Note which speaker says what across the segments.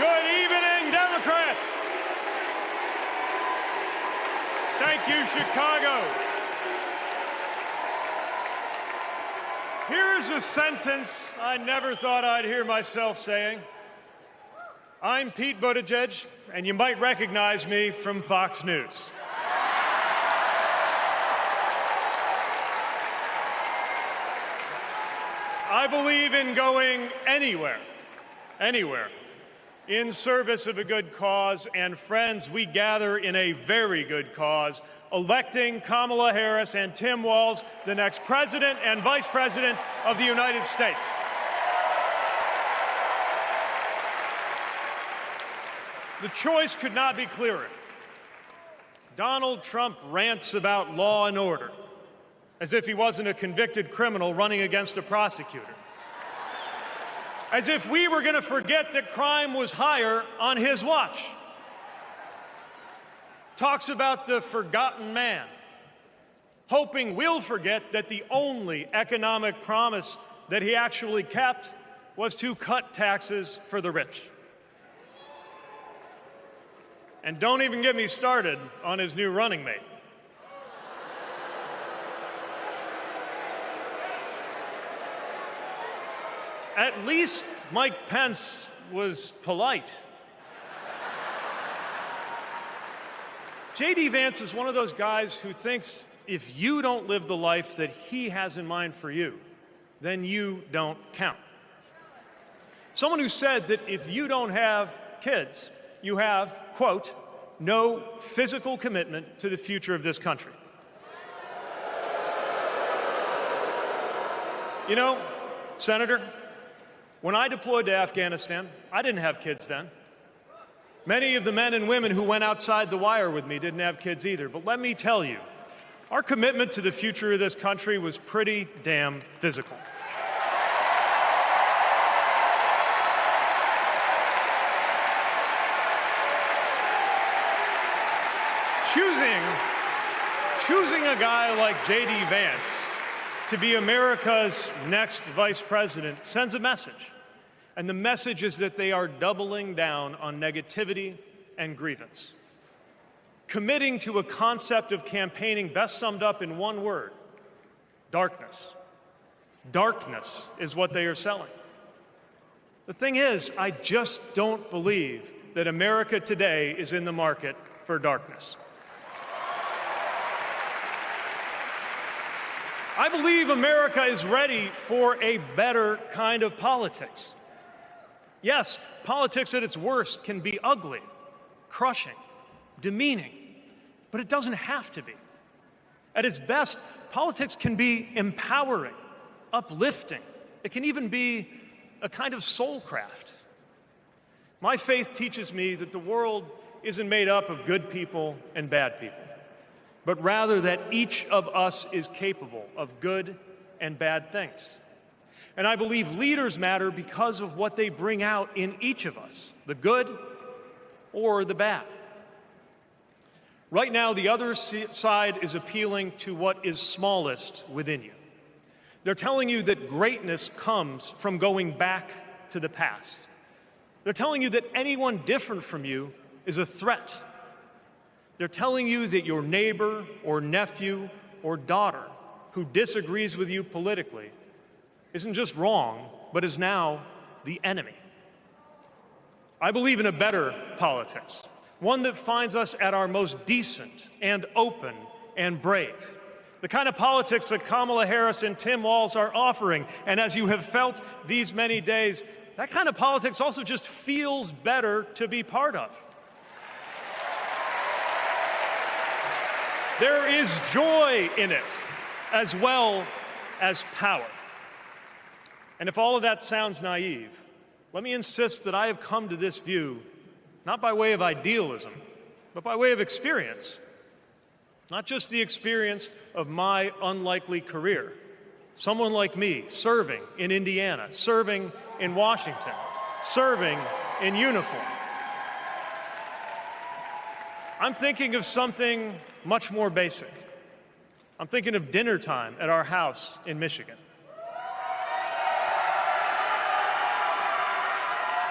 Speaker 1: Good evening, Democrats. Thank you, Chicago. Here's a sentence I never thought I'd hear myself saying. I'm Pete Buttigieg, and you might recognize me from Fox News. I believe in going anywhere, in service of a good cause, and friends, we gather in a very good cause, electing Kamala Harris and Tim Walz, the next President and Vice President of the United States. The choice could not be clearer. Donald Trump rants about law and order, as if he wasn't a convicted criminal running against a prosecutor. As if we were going to forget that crime was higher on his watch. Talks about the forgotten man, hoping we'll forget that the only economic promise that he actually kept was to cut taxes for the rich. And don't even get me started on his new running mate. At least Mike Pence was polite. J.D. Vance is one of those guys who thinks if you don't live the life that he has in mind for you, then you don't count. Someone who said that if you don't have kids, you have, quote, no physical commitment to the future of this country. You know, Senator, when I deployed to Afghanistan, I didn't have kids then. Many of the men and women who went outside the wire with me didn't have kids either. But let me tell you, our commitment to the future of this country was pretty damn physical. Choosing a guy like J.D. Vance to be America's next vice president sends a message. And the message is that they are doubling down on negativity and grievance. Committing to a concept of campaigning best summed up in one word: darkness. Darkness is what they are selling. The thing is, I just don't believe that America today is in the market for darkness. I believe America is ready for a better kind of politics. Yes, politics at its worst can be ugly, crushing, demeaning, but it doesn't have to be. At its best, politics can be empowering, uplifting. It can even be a kind of soul craft. My faith teaches me that the world isn't made up of good people and bad people, but rather that each of us is capable of good and bad things. And I believe leaders matter because of what they bring out in each of us, the good or the bad. Right now, the other side is appealing to what is smallest within you. They're telling you that greatness comes from going back to the past. They're telling you that anyone different from you is a threat. They're telling you that your neighbor or nephew or daughter who disagrees with you politically isn't just wrong, but is now the enemy. I believe in a better politics, one that finds us at our most decent and open and brave. The kind of politics that Kamala Harris and Tim Walz are offering. And as you have felt these many days, that kind of politics also just feels better to be part of. There is joy in it, as well as power. And if all of that sounds naive, let me insist that I have come to this view not by way of idealism, but by way of experience. Not just the experience of my unlikely career. Someone like me serving in Indiana, serving in Washington, serving in uniform. I'm thinking of something much more basic. I'm thinking of dinner time at our house in Michigan.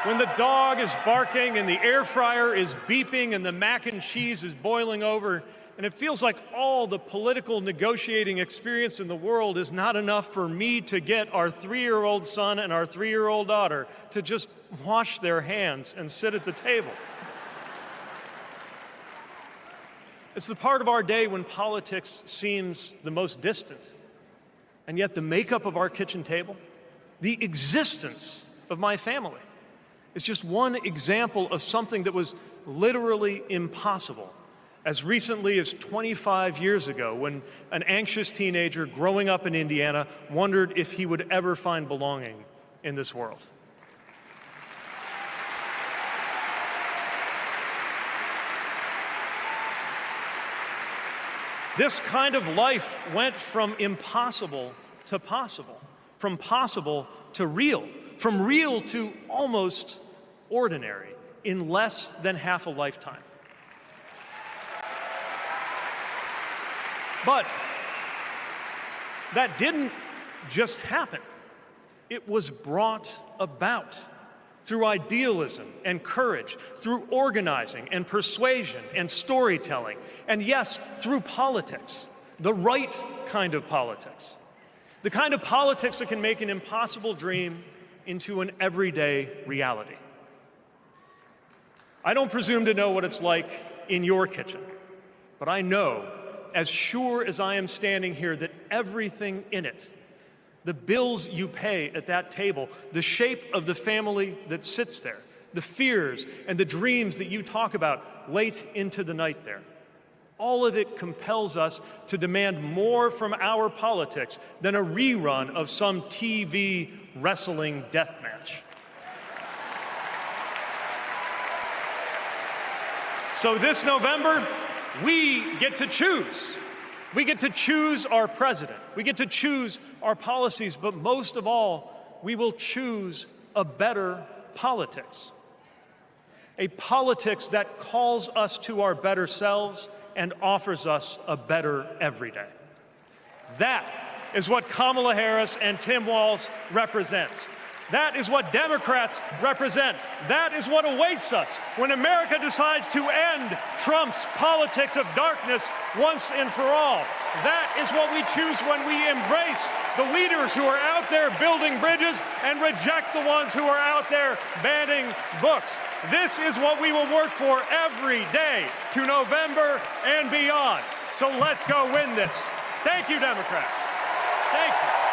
Speaker 1: when the dog is barking and the air fryer is beeping and the mac and cheese is boiling over, and it feels like all the political negotiating experience in the world is not enough for me to get our 3-year-old son and our 3-year-old daughter to just wash their hands and sit at the table. It's the part of our day when politics seems the most distant, and yet the makeup of our kitchen table, the existence of my family, is just one example of something that was literally impossible as recently as 25 years ago, when an anxious teenager growing up in Indiana wondered if he would ever find belonging in this world. This kind of life went from impossible to possible, from possible to real, from real to almost ordinary in less than half a lifetime. But that didn't just happen. It was brought about through idealism and courage, through organizing and persuasion and storytelling, and yes, through politics, the right kind of politics. The kind of politics that can make an impossible dream into an everyday reality. I don't presume to know what it's like in your kitchen, but I know, as sure as I am standing here, that everything in it, the bills you pay at that table, the shape of the family that sits there, the fears and the dreams that you talk about late into the night there, all of it compels us to demand more from our politics than a rerun of some TV wrestling death match. So this November, we get to choose. We get to choose our president. We get to choose our policies, but most of all, we will choose a better politics. A politics that calls us to our better selves and offers us a better everyday. That is what Kamala Harris and Tim Walz represents. That is what Democrats represent. That is what awaits us when America decides to end Trump's politics of darkness once and for all. That is what we choose when we embrace the leaders who are out there building bridges and reject the ones who are out there banning books. This is what we will work for every day to November and beyond. So let's go win this. Thank you, Democrats. Thank you.